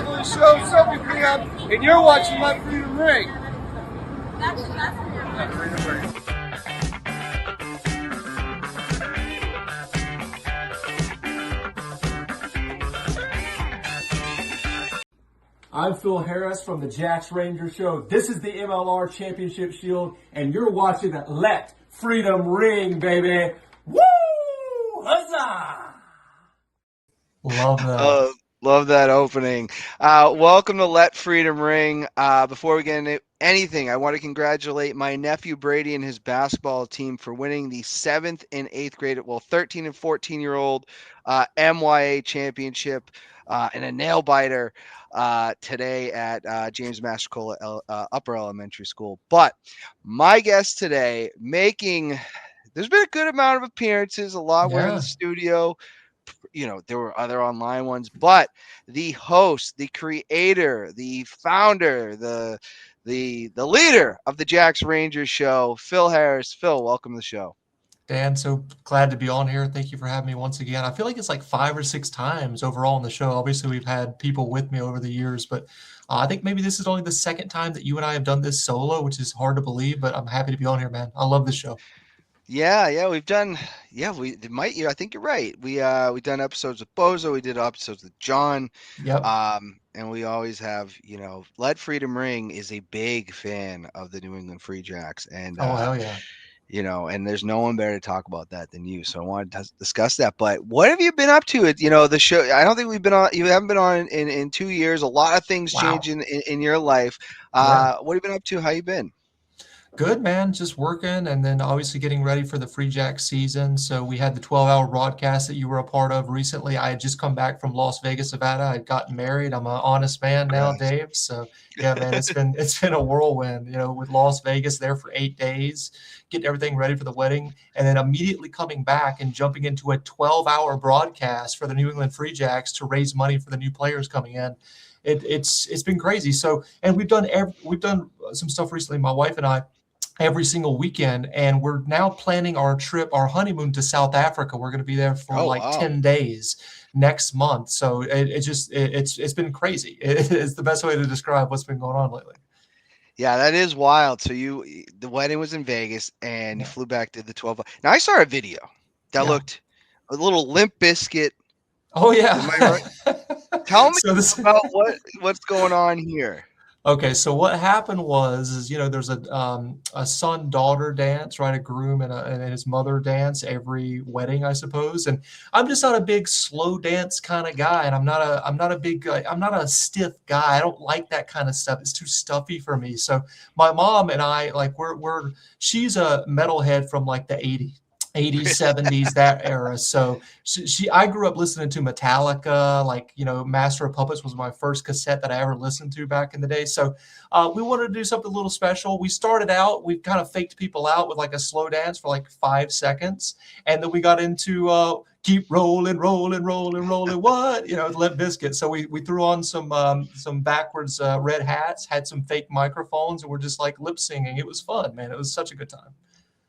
live on the show, Sophie Freedom, and you're watching Let Freedom Ring. Let Freedom Ring. I'm Phil Harris from the Jax Ranger Show. This is the MLR Championship Shield, and you're watching Let Freedom Ring, baby. Woo! Huzzah! Love that. Love that opening. Welcome to Let Freedom Ring. Before we get into anything, I want to congratulate my nephew Brady and his basketball team for winning the 7th and 8th grade, 13 and 14-year-old MYA championship in a nail biter today at James Massacola Upper Elementary School. But my guest today, there's been a good amount of appearances, a lot were in the studio. You know, there were other online ones, but the host, the creator, the founder, the leader of the Jax Rangers Show, Phil Harris. Phil, welcome to the show. Dan, so glad to be on here. Thank you for having me once again. I feel like it's like 5 or 6 times overall on the show. Obviously, we've had people with me over the years, but I think maybe this is only the second time that you and I have done this solo, which is hard to believe, but I'm happy to be on here, man. I love this show. Yeah, we've done. Yeah, I think you're right. We done episodes with Bozo. We did episodes with John. Yep. And we always have, Let Freedom Ring is a big fan of the New England Free Jacks, and hell yeah. And there's no one better to talk about that than you. So I wanted to discuss that. But what have you been up to? The show. I don't think we've been on. You haven't been on in 2 years. A lot of things change in your life. What have you been up to? How you been? Good, man. Just working, and then obviously getting ready for the Free Jack season. So we had the 12-hour broadcast that you were a part of recently. I had just come back from Las Vegas, Nevada. I'd gotten married. I'm an honest man now, Dave. So yeah, man, it's been a whirlwind. With Las Vegas there for 8 days, getting everything ready for the wedding, and then immediately coming back and jumping into a 12-hour broadcast for the New England Free Jacks to raise money for the new players coming in. It's been crazy. So, and we've done some stuff recently, my wife and I, every single weekend, and we're now planning our honeymoon to South Africa. We're going to be there for 10 days next month. So it's been crazy. It's the best way to describe what's been going on lately. Yeah, that is wild. So the wedding was in Vegas, and you flew back to the 12. Now I saw a video that looked a little Limp Bizkit. Oh yeah. Am I right? Tell me about what's going on here. Okay, so what happened was there's a son-daughter dance, right? A groom and his mother dance every wedding, I suppose. And I'm just not a big slow dance kind of guy, and I'm not a stiff guy. I don't like that kind of stuff. It's too stuffy for me. So my mom and I, she's a metalhead from like the 80s, 70s, that era. So I grew up listening to Metallica, Master of Puppets was my first cassette that I ever listened to back in the day. So we wanted to do something a little special. We started out, we kind of faked people out with like a slow dance for like 5 seconds. And then we got into keep rolling, rolling, rolling, rolling, what? Limp Bizkit. So we threw on some backwards red hats, had some fake microphones, and we're just like lip singing. It was fun, man. It was such a good time.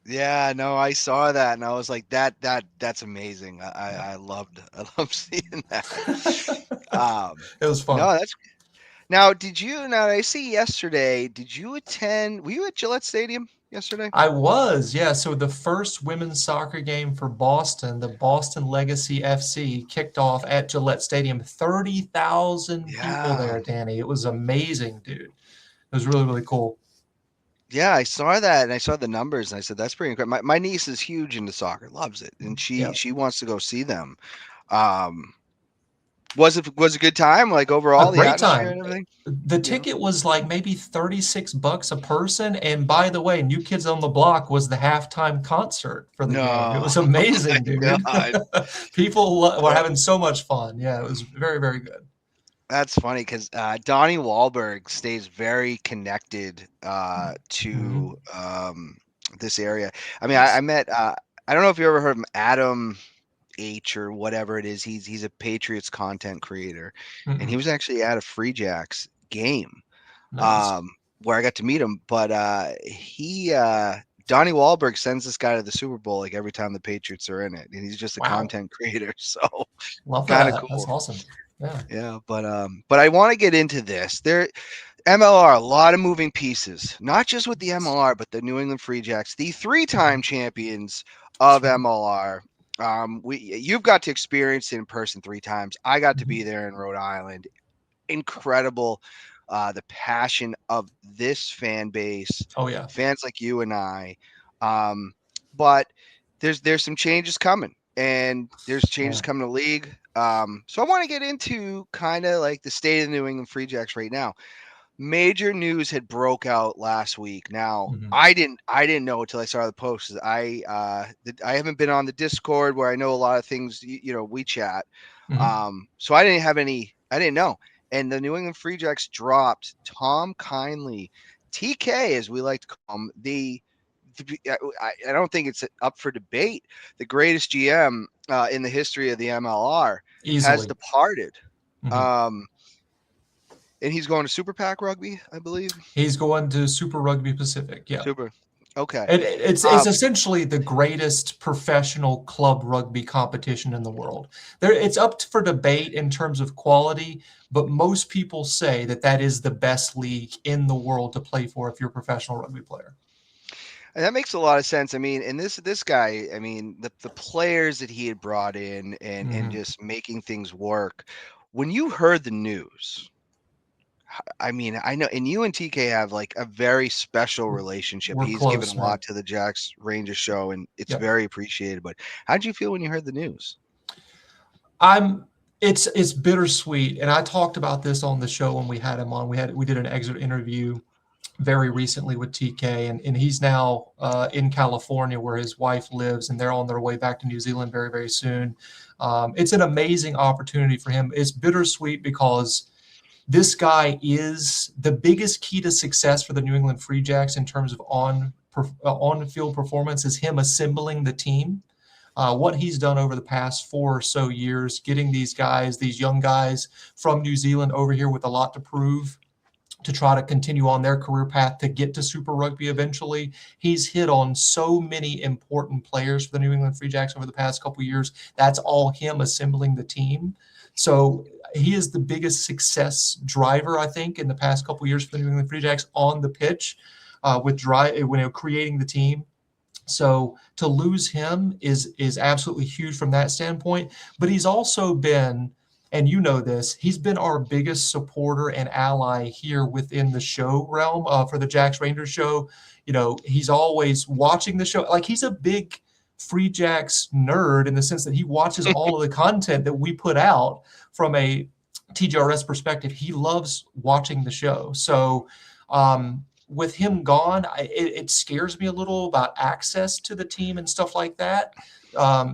Yeah, no, I saw that and I was like, that's amazing. I loved seeing that. It was fun. No, now I see yesterday, were you at Gillette Stadium yesterday? I was, yeah. So the first women's soccer game for Boston, the Boston Legacy FC, kicked off at Gillette Stadium. 30,000 people there, Danny. It was amazing, dude. It was really, really cool. Yeah, I saw that, and I saw the numbers, and I said, that's pretty incredible. My niece is huge into soccer, loves it, and she wants to go see them. Was it a good time, like overall, a great the atmosphere time. and everything? The ticket was like maybe $36 a person, and by the way, New Kids on the Block was the halftime concert for the game. It was amazing, dude. People were having so much fun. Yeah, it was very, very good. That's funny because Donnie Wahlberg stays very connected to this area. I mean, I met I don't know if you ever heard of him, Adam H or whatever it is. He's a Patriots content creator, and he was actually at a Free Jacks game, where I got to meet him. But Donnie Wahlberg sends this guy to the Super Bowl like every time the Patriots are in it, and he's just a content creator. So love kind of that. cool. That's awesome. Yeah. But I want to get into this. MLR, a lot of moving pieces, not just with the MLR, but the New England Free Jacks, the three-time champions of That's right. MLR. You've got to experience it in person 3 times. I got to be Mhm. there in Rhode Island. Incredible, the passion of this fan base, Oh yeah. fans like you and I. But there's some changes coming, and there's changes Yeah. coming to league. So I want to get into kind of like the state of the New England Free Jacks right now. Major news had broke out last week. Now Mhm. I didn't know until I saw the posts. I haven't been on the Discord where I know a lot of things. We chat. Mhm. So I didn't know. And the New England Free Jacks dropped Tom Kindly, TK as we like to call him. I don't think it's up for debate. The greatest GM in the history of the MLR has Easily. departed. Mhm. Um, and he's going to Super Pack Rugby, I believe. He's going to Super Rugby Pacific. Yeah. Super. Okay. It's Um, essentially the greatest professional club rugby competition in the world. It's up for debate in terms of quality, but most people say that that is the best league in the world to play for if you're a professional rugby player. and that makes a lot of sense. I mean, and this guy, I mean, the players that he had brought in and Mhm. just making things work. When you heard the news, I mean, I know, and you and TK have like a very special relationship. We're He's given close, a man. lot to the Jacks Rangers show, and it's Yep. very appreciated. But how did you feel when you heard the news? I'm it's bittersweet, and I talked about this on the show when we had him on. We did an exit interview very recently with TK, and he's now in California where his wife lives, and they're on their way back to New Zealand very, very soon. It's an amazing opportunity for him. It's bittersweet because this guy is the biggest key to success for the New England Free Jacks in terms of on field performance is him assembling the team. What he's done over the past 4 or so years, getting these guys, these young guys from New Zealand over here with a lot to prove to try to continue on their career path to get to Super Rugby eventually. He's hit on so many important players for the New England Free Jacks over the past couple of years. That's all him assembling the team. So he is the biggest success driver, I think, in the past couple of years for the New England Free Jacks on the pitch creating the team. So to lose him is absolutely huge from that standpoint. But he's also been, and you know this, he's been our biggest supporter and ally here within the show realm for the Jacks Rangers show. He's always watching the show. Like he's a big Free Jacks nerd in the sense that he watches all of the content that we put out from a TGRS perspective. He loves watching the show. So with him gone, it scares me a little about access to the team and stuff like that.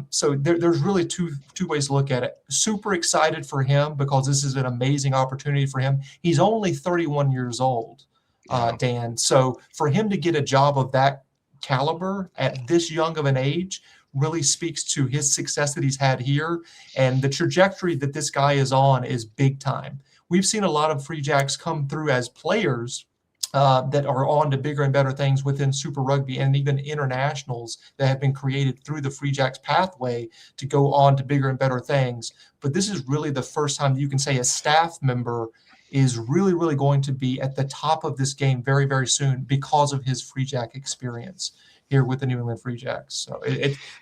So there's really two ways to look at it. Super excited for him because this is an amazing opportunity for him. He's only 31 years old, Yeah. Dan. So for him to get a job of that caliber at this young of an age really speaks to his success that he's had here, and the trajectory that this guy is on is big time. We've seen a lot of Free Jacks come through as players that are on to bigger and better things within Super Rugby and even internationals that have been created through the Free Jacks pathway to go on to bigger and better things. But this is really the first time that you can say a staff member is really, really going to be at the top of this game very, very soon because of his Free Jack experience here with the New England Free Jacks. So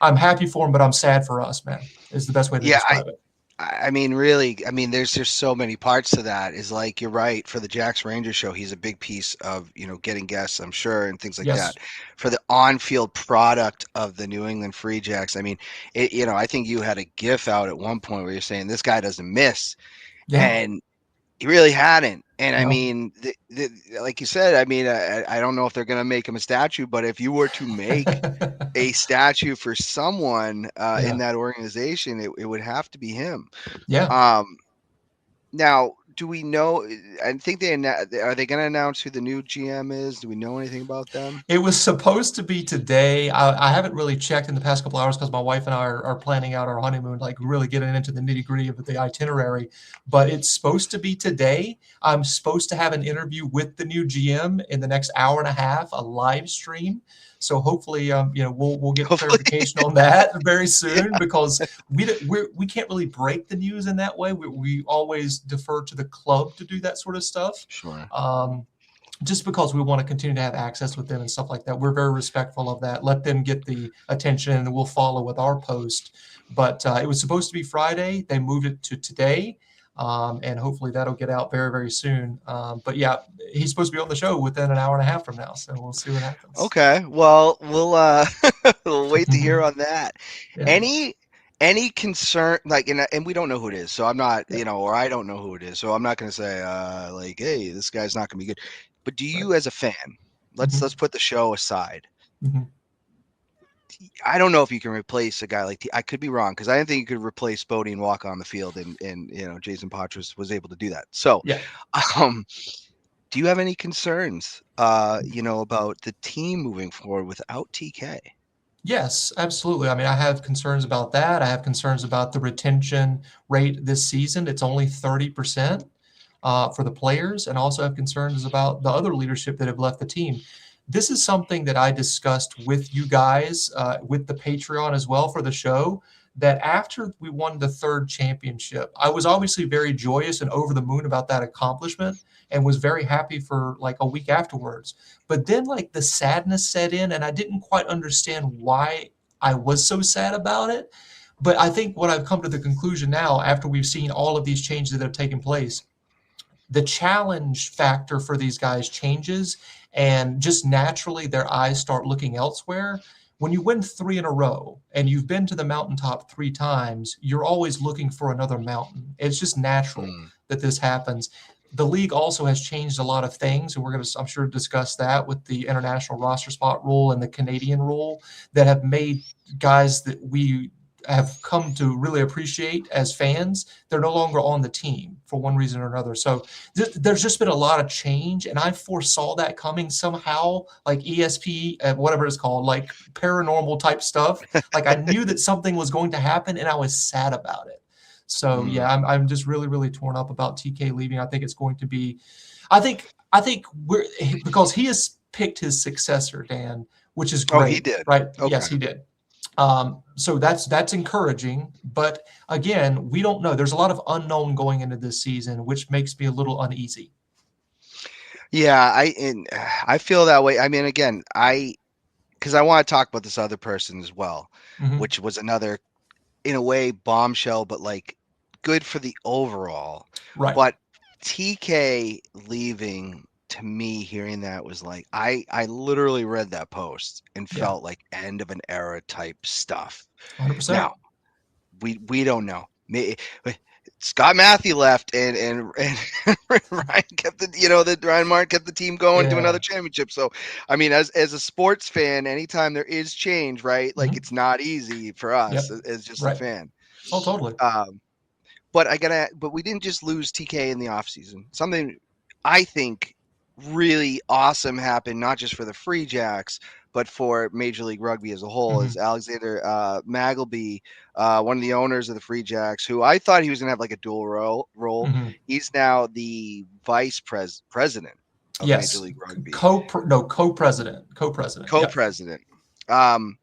I'm happy for him, but I'm sad for us, man, is the best way to Yeah, describe it. I mean, really, I mean, there's just so many parts to that. Is like you're right for the Jacks Rangers show. He's a big piece of getting guests, I'm sure, and things like Yes. that. For the on-field product of the New England Free Jacks, I mean, I think you had a GIF out at one point where you're saying this guy doesn't miss, Yeah. and he really hadn't. And I No. mean, like you said, I mean, I don't know if they're going to make him a statue, but if you were to make a statue for someone in Yeah. that organization, it would have to be him. Yeah. Um, Now, do we know? I think are they going to announce who the new GM is? Do we know anything about them? It was supposed to be today. I haven't really checked in the past couple hours because my wife and I are planning out our honeymoon, like really getting into the nitty gritty of the itinerary. But it's supposed to be today. I'm supposed to have an interview with the new GM in the next hour and a half, a live stream. So hopefully, we'll get Hopefully, clarification on that very yeah, soon, because we can't really break the news in that way. We always defer to the club to do that sort of stuff. sure. Just because we want to continue to have access with them and stuff like that. We're very respectful of that. Let them get the attention and we'll follow with our post. But it was supposed to be Friday. They moved it to today. And hopefully that'll get out very, very soon. But yeah, he's supposed to be on the show within an hour and a half from now. So we'll see what happens. Okay. Well, we'll we'll wait to hear on that. Yeah. Any concern, like, and we don't know who it is, so I'm not, Yeah. or I don't know who it is, so I'm not going to say like, hey, this guy's not going to be good. But do you, Right. as a fan, let's put the show aside. Mm-hmm. I don't know if you can replace a guy like I could be wrong, because I didn't think you could replace Bodie and walk on the field, and Jason Patras was able to do that. So, Yeah. do you have any concerns, about the team moving forward without TK? Yes, absolutely. I mean, I have concerns about that. I have concerns about the retention rate this season. It's only 30% for the players, and also have concerns about the other leadership that have left the team. This is something that I discussed with you guys, with the Patreon as well for the show, that after we won the third championship, I was obviously very joyous and over the moon about that accomplishment and was very happy for like a week afterwards. But then like the sadness set in and I didn't quite understand why I was so sad about it. But I think what I've come to the conclusion now, after we've seen all of these changes that have taken place, the challenge factor for these guys changes, and just naturally their eyes start looking elsewhere. When you win 3 in a row and you've been to the mountaintop 3 times, you're always looking for another mountain. It's just natural Mm, that this happens. The league also has changed a lot of things, and we're going to, I'm sure, discuss that with the international roster spot rule and the Canadian rule that have made guys that we have come to really appreciate as fans, they're no longer on the team for one reason or another. So there's just been a lot of change, and I foresaw that coming somehow, like ESP, whatever it's called, like paranormal type stuff. Like I knew that something was going to happen, and I was sad about it. So mm. yeah, I'm just really, really torn up about TK leaving. I think it's going to be, I think we're, because he has picked his successor, Dan, which is Oh, he great, did. right? Okay. Yes, he did. So that's encouraging, but again, we don't know. There's a lot of unknown going into this season, which makes me a little uneasy. Yeah, I feel that way. I mean, again, because I want to talk about this other person as well, Mm-hmm. which was another, in a way, bombshell, but like good for the overall. Right. But TK leaving, to me, hearing that was like, I literally read that post and Yeah. felt like end of an era type stuff. 100%. Now, we don't know. Scott Matthew left, and Ryan kept that Ryan Martin kept the team going to Yeah. another championship. So, I mean, as a sports fan, anytime there is change, right? Like Mm-hmm. it's not easy for us Yep. as just a Right. fan. Oh, totally. But we didn't just lose TK in the offseason. Something I think really awesome happened, not just for the Free Jacks, but for Major League Rugby as a whole, Mm-hmm. is Alexander Magleby, one of the owners of the Free Jacks, who I thought he was going to have like a dual role. Mm-hmm. He's now the vice president of Major Yes. League Rugby, Co-president. Yep. co-president. Um,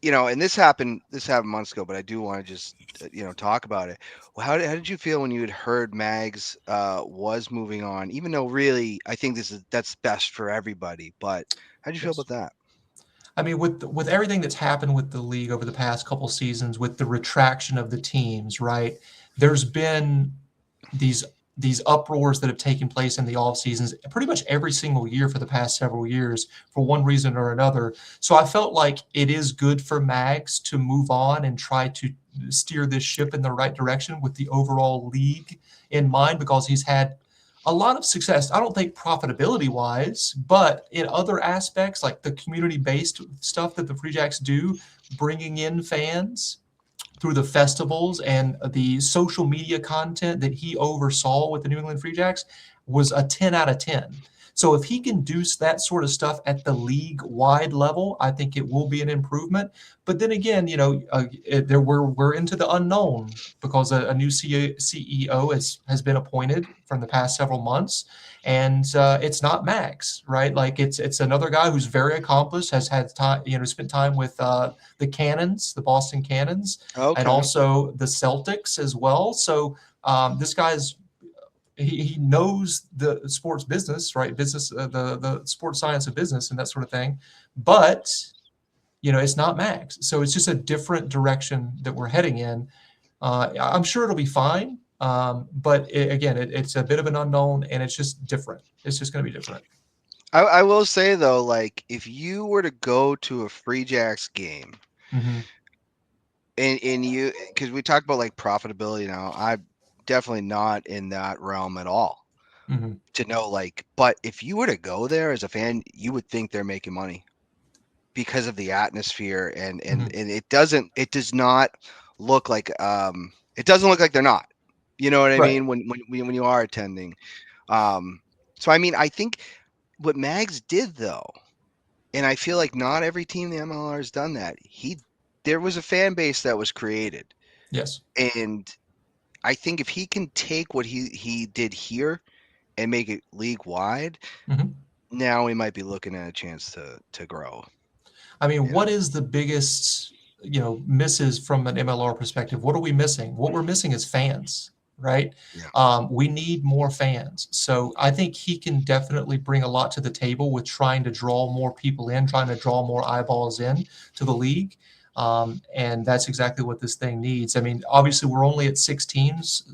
and this happened months ago, but I do want to just talk about it. Well, how did you feel when you had heard Mags was moving on? Even though really, I think that's best for everybody. But how did you feel Yes. about that? I mean, with everything that's happened with the league over the past couple seasons, with the retraction of the teams, right? There's been these uproars that have taken place in the off seasons pretty much every single year for the past several years for one reason or another. So I felt like it is good for Mags to move on and try to steer this ship in the right direction with the overall league in mind, because he's had a lot of success. I don't think profitability wise, but in other aspects like the community based stuff that the Free Jacks do, bringing in fans, through the festivals and the social media content that he oversaw with the New England Free Jacks was a 10 out of 10. So if he can do that sort of stuff at the league-wide level, I think it will be an improvement. But then again, we're into the unknown because a new CEO has been appointed from the past several months, and it's not Max, right? Like it's another guy who's very accomplished, has had time, spent time with the Cannons, the Boston Cannons, and Okay. also the Celtics as well. So this guy's he knows the sports business, right? Business, the sports science of business and that sort of thing. But it's not Max, so it's just a different direction that we're heading in. I'm sure it'll be fine, but it's a bit of an unknown, and it's just different. It's just going to be different. I will say though, like if you were to go to a Free Jacks game, Mm-hmm. and you, because we talk about like profitability now, I'm definitely not in that realm at all. Mm-hmm. To know like, but if you were to go there as a fan, you would think they're making money because of the atmosphere, and it does not look like it doesn't look like they're not. You know what I Right. mean? When you are attending. So I mean, I think what Mags did though, and I feel like not every team in the MLR has done that. There was a fan base that was created, Yes. and I think if he can take what he did here and make it league wide, Mm-hmm. now we might be looking at a chance to grow. I mean, You know? what is the biggest, misses from an MLR perspective? What are we missing? What we're missing is fans, right? Yeah. We need more fans. So I think he can definitely bring a lot to the table with trying to draw more people in, trying to draw more eyeballs in to the league. And that's exactly what this thing needs. I mean, obviously, we're only at 6 teams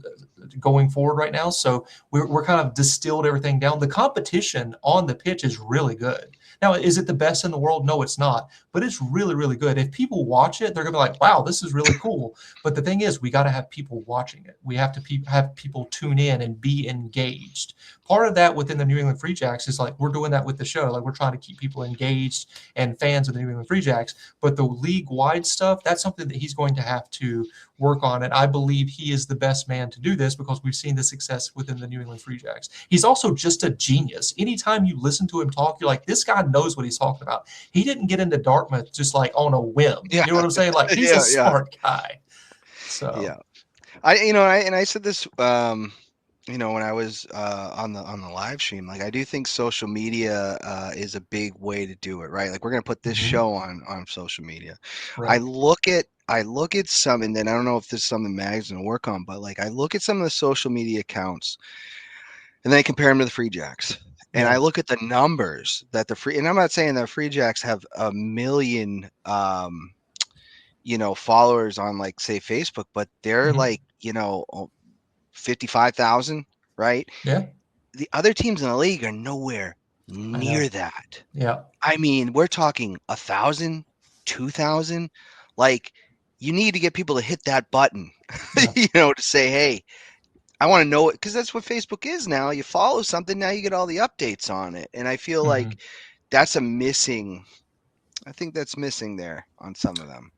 going forward right now. So we're kind of distilled everything down. The competition on the pitch is really good. Now, is it the best in the world? No, it's not. But it's really, really good. If people watch it, they're going to be like, wow, this is really cool. But the thing is, we got to have people watching it. We have to have people tune in and be engaged. Part of that within the New England Free Jacks is like we're doing that with the show. Like we're trying to keep people engaged and fans of the New England Free Jacks. But the league-wide stuff, that's something that he's going to have to work on. And I believe he is the best man to do this because we've seen the success within the New England Free Jacks. He's also just a genius. Anytime you listen to him talk, you're like, this guy knows what he's talking about. He didn't get into Dartmouth just like on a whim. Yeah. You know what I'm saying? Like he's a Yeah. smart guy. So Yeah. I said this when I was on the live stream, like I do think social media is a big way to do it, right? Like we're gonna put this show on social media. right. I look at some, and then I don't know if this is something Mag's gonna work on, but like I look at some of the social media accounts and then I compare them to the Free Jacks. And I Yeah. look at the numbers that and I'm not saying that Free Jacks have a million followers on like say Facebook, but they're Mhm. like, 55,000, right? Yeah. The other teams in the league are nowhere I know. near that. Yeah. I mean, we're talking 1,000, 2,000. Like, you need to get people to hit that button, Yeah. to say, hey, I want to know it, because that's what Facebook is now. You follow something, now you get all the updates on it. And I feel Mhm. like that's I think that's missing there on some of them.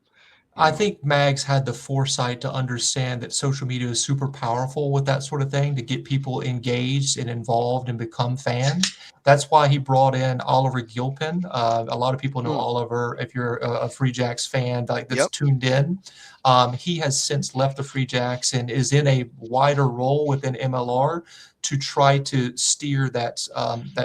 I think Mags had the foresight to understand that social media is super powerful with that sort of thing to get people engaged and involved and become fans. That's why he brought in Oliver Gilpin. A lot of people know Mm, Oliver if you're a Free Jacks fan, like that's yep. tuned in. He has since left the Free Jacks and is in a wider role within MLR to try to steer that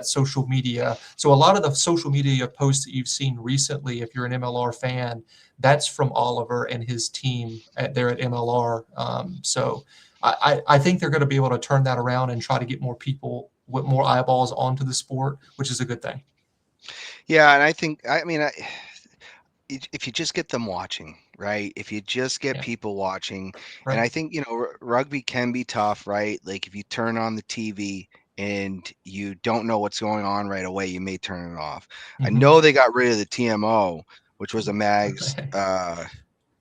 social media. So a lot of the social media posts that you've seen recently, if you're an MLR fan, that's from Oliver and his team there at MLR. So I think they're going to be able to turn that around and try to get more people with more eyeballs onto the sport, which is a good thing. Yeah, and if you just get them watching, right? If you just get Yeah. people watching, and Right. I think, rugby can be tough, right? Like if you turn on the TV and you don't know what's going on right away, you may turn it off. I Mm-hmm. know they got rid of the TMO, which was a Mag's Yeah.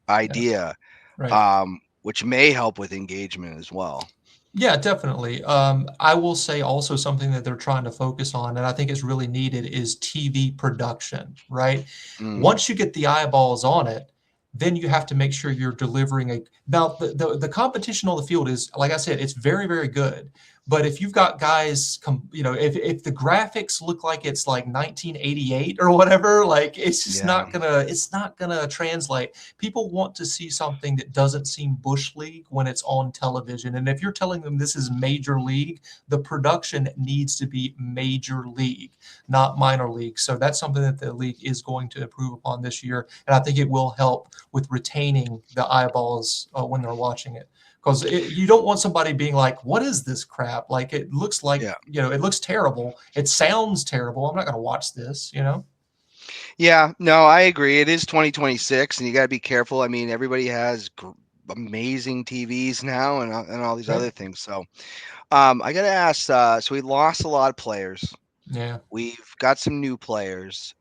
idea, Right. which may help with engagement as well. Yeah, definitely. I will say also something that they're trying to focus on, and I think is really needed, is TV production, right? Mm, Once you get the eyeballs on it, then you have to make sure you're delivering a. Now the competition on the field is, like I said, it's very, very good. But if you've got guys, if the graphics look like it's like 1988 or whatever, like it's just Yeah. not gonna translate. People want to see something that doesn't seem bush league when it's on television. And if you're telling them this is major league, the production needs to be major league, not minor league. So that's something that the league is going to improve upon this year, and I think it will help with retaining the eyeballs when they're watching it. Because you don't want somebody being like, "What is this crap?" Like it looks like, Yeah. it looks terrible. It sounds terrible. I'm not going to watch this. Yeah, no, I agree. It is 2026, and you got to be careful. I mean, everybody has amazing TVs now, and all these Right? other things. So, I got to ask. So we lost a lot of players. Yeah. We've got some new players.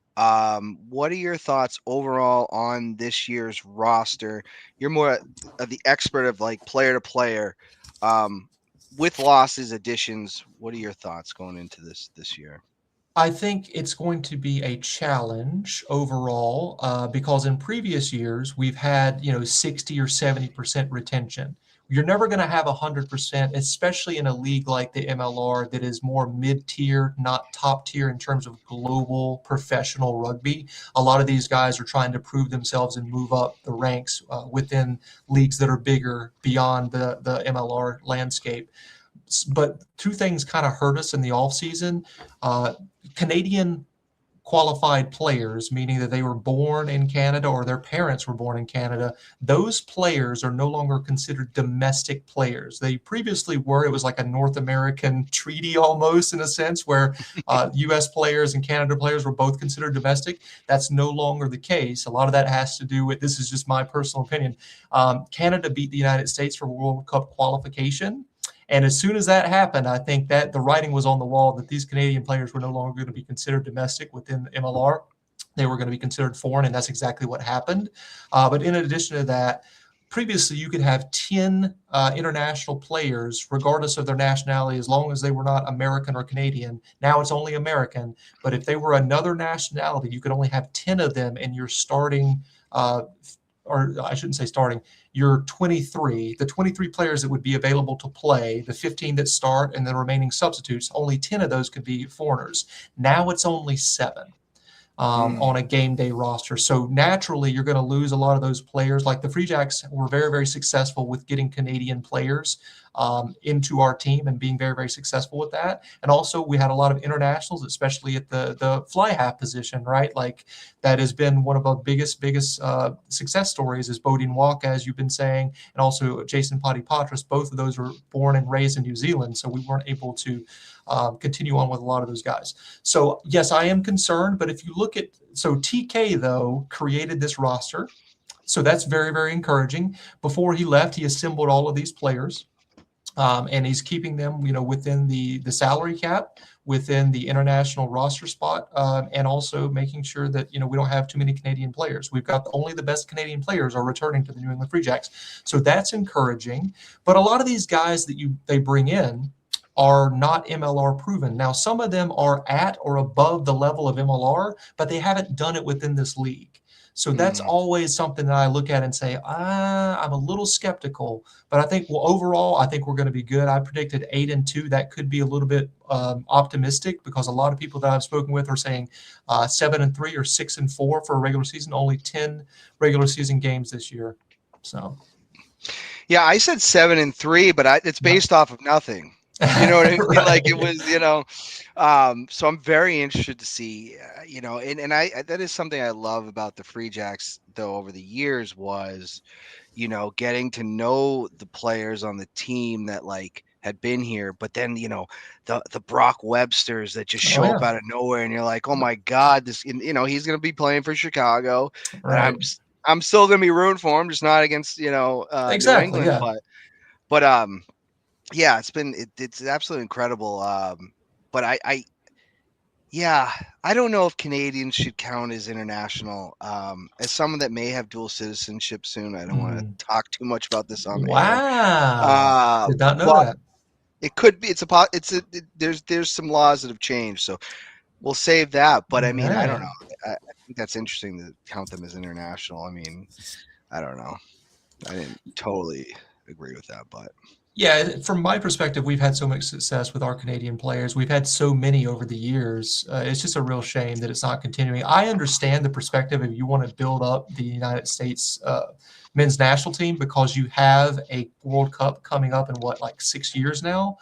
What are your thoughts overall on this year's roster? You're more of the expert of like player to player. Um, with losses, additions, what are your thoughts going into this year? I think it's going to be a challenge overall because in previous years we've had 60 or 70% retention. You're never going to have 100%, especially in a league like the MLR that is more mid-tier, not top tier in terms of global professional rugby. A lot of these guys are trying to prove themselves and move up the ranks within leagues that are bigger beyond the MLR landscape. But two things kind of hurt us in the offseason. Canadian qualified players, meaning that they were born in Canada or their parents were born in Canada, those players are no longer considered domestic players. They previously were. It was like a North American treaty almost, in a sense, where U.S. players and Canada players were both considered domestic. That's no longer the case. A lot of that has to do with, this is just my personal opinion, Canada beat the United States for World Cup qualification. And as soon as that happened, I think that the writing was on the wall that these Canadian players were no longer going to be considered domestic within the MLR. They were going to be considered foreign, and that's exactly what happened. But in addition to that, previously you could have 10 international players, regardless of their nationality, as long as they were not American or Canadian. Now it's only American. But if they were another nationality, you could only have 10 of them in your starting or I shouldn't say starting, your 23, the 23 players that would be available to play, the 15 that start and the remaining substitutes, only 10 of those could be foreigners. Now it's only 7 on a game day roster. So naturally, you're going to lose a lot of those players. Like the Free Jacks were very, very successful with getting Canadian players into our team and being very, very successful with that. And also, we had a lot of internationals, especially at the fly half position, right? Like that has been one of our biggest success stories is Bodine Walker, as you've been saying, and also Jason Potipatris. Both of those were born and raised in New Zealand, so we weren't able to continue on with a lot of those guys. So yes, I am concerned, but if you look at, so TK though created this roster, so that's very, very encouraging. Before he left, he assembled all of these players. And he's keeping them, within the salary cap, within the international roster spot, and also making sure that we don't have too many Canadian players. We've got only the best Canadian players are returning to the New England Free Jacks, so that's encouraging. But a lot of these guys that they bring in are not MLR proven. Now, some of them are at or above the level of MLR, but they haven't done it within this league. So that's always something that I look at and say, I'm a little skeptical. But I think, overall, I think we're going to be good. I predicted 8-2. That could be a little bit optimistic because a lot of people that I've spoken with are saying 7-3 or 6-4 for a regular season. Only 10 regular season games this year. So, yeah, I said 7-3, but it's based off of nothing. You know what I mean? Right. Like it was, so I'm very interested to see, and I that is something I love about the Free Jacks though over the years was, getting to know the players on the team that like had been here, but then, the Brock Websters that just Oh show up yeah. out of nowhere and you're like, oh my God, this, he's going to be playing for Chicago and Right. I'm still going to be rooting for him, just not against, New Exactly. England, Yeah. but yeah, it's absolutely incredible. But yeah, I don't know if Canadians should count as international. As someone that may have dual citizenship soon, I don't want to Mm. talk too much about this on air. Wow. Did not know But that. it could be. There's some laws that have changed, so we'll save that. But I mean, I don't Right. know. I think that's interesting to count them as international. I mean, I don't know. I didn't totally agree with that, but Yeah, from my perspective, we've had so much success with our Canadian players. We've had so many over the years. It's just a real shame that it's not continuing. I understand the perspective if you want to build up the United States men's national team because you have a World Cup coming up in what, like 6 years now?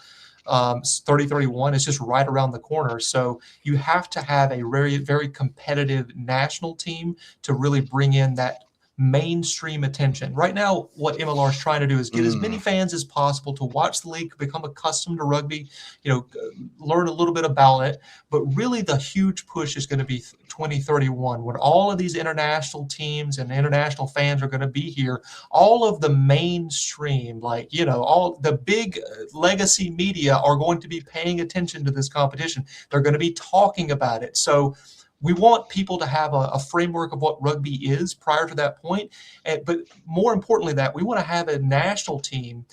3031 is just right around the corner. So you have to have a very, very competitive national team to really bring in that mainstream attention. Right now, what MLR is trying to do is get as many fans as possible to watch the league, become accustomed to rugby, learn a little bit about it. But really, the huge push is going to be 2031 when all of these international teams and international fans are going to be here. All of the mainstream, all the big legacy media are going to be paying attention to this competition. They're going to be talking about it. So we want people to have a framework of what rugby is prior to that point. But more importantly, that we want to have a national team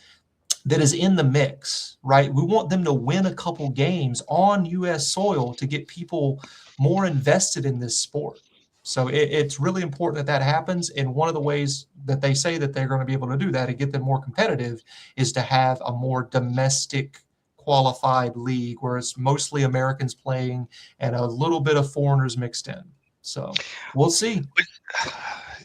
that is in the mix, right? We want them to win a couple games on U.S. soil to get people more invested in this sport. So it's really important that that happens. And one of the ways that they say that they're going to be able to do that and get them more competitive is to have a more domestic qualified league where it's mostly Americans playing and a little bit of foreigners mixed in. So we'll see.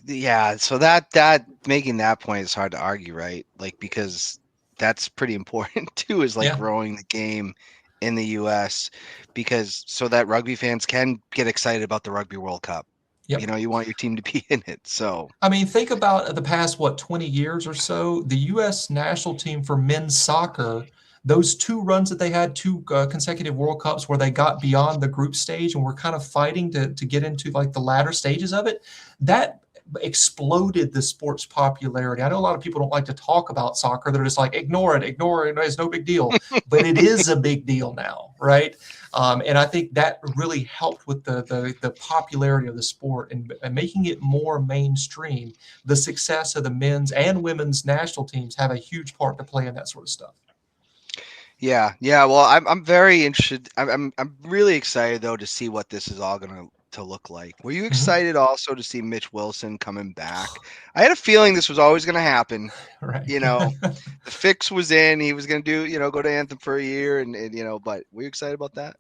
yeah, so that making that point is hard to argue, right? Like, because that's pretty important too, is like Yeah. growing the game in the US, because so that rugby fans can get excited about the Rugby World Cup. Yep. You want your team to be in it. So I mean, think about the past, 20 years or so, the U.S. national team for men's soccer, those two runs that they had, two consecutive World Cups where they got beyond the group stage and were kind of fighting to get into like the latter stages of it, that exploded the sport's popularity. I know a lot of people don't like to talk about soccer. They're just like, ignore it, it's no big deal. But it is a big deal now, right? And I think that really helped with the popularity of the sport and making it more mainstream. The success of the men's and women's national teams have a huge part to play in that sort of stuff. yeah, yeah. Well, I'm very interested. I'm really excited though to see what this is all gonna to look like. Were you Mhm. excited also to see Mitch Wilson coming back? I had a feeling this was always gonna happen. Right. You know, the fix was in. He was gonna do, go to Anthem for a year, and but were you excited about that?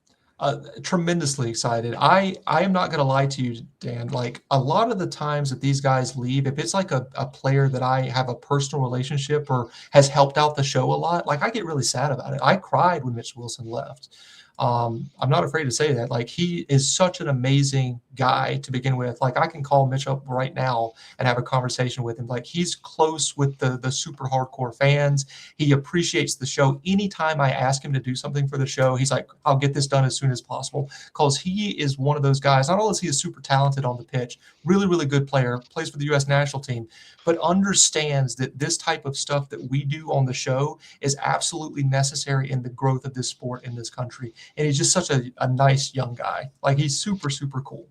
Tremendously excited. I am not going to lie to you, Dan. Like a lot of the times that these guys leave, if it's like a player that I have a personal relationship or has helped out the show a lot, like I get really sad about it. I cried when Mitch Wilson left. I'm not afraid to say that. Like he is such an amazing guy to begin with. Like I can call Mitch up right now and have a conversation with him. Like he's close with the super hardcore fans. He appreciates the show. Anytime I ask him to do something for the show, he's like, I'll get this done as soon as possible. Because he is one of those guys, not only is he super talented on the pitch, really, really good player, plays for the U.S. national team, but understands that this type of stuff that we do on the show is absolutely necessary in the growth of this sport in this country. And he's just such a nice young guy. Like he's super, super cool.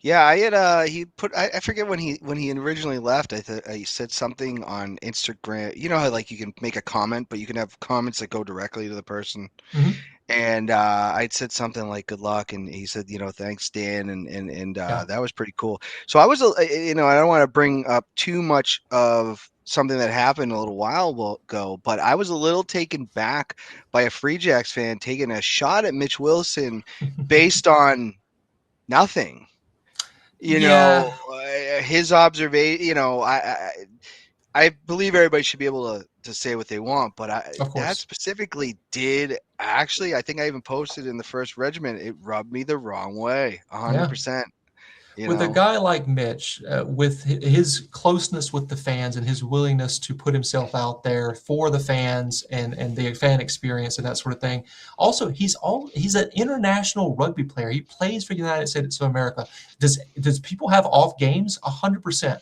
Yeah, I had he put I forget when he originally left. I thought he said something on Instagram. You know how like you can make a comment, but you can have comments that go directly to the person. Mm-hmm. And I'd said something like "good luck," and he said, "Thanks, Dan," and Yeah. that was pretty cool. So I was, I don't want to bring up too much of something that happened a little while ago, but I was a little taken back by a Free Jacks fan taking a shot at Mitch Wilson based on nothing. Yeah, His observation. I believe everybody should be able to say what they want, but of that course. specifically did actually. I think I even posted in the first regiment. It rubbed me the wrong way, Yeah. 100%. You With a know, guy like Mitch, with his closeness with the fans and his willingness to put himself out there for the fans and the fan experience and that sort of thing. Also, he's an international rugby player. He plays for the United States of America. Does people have off games? 100%.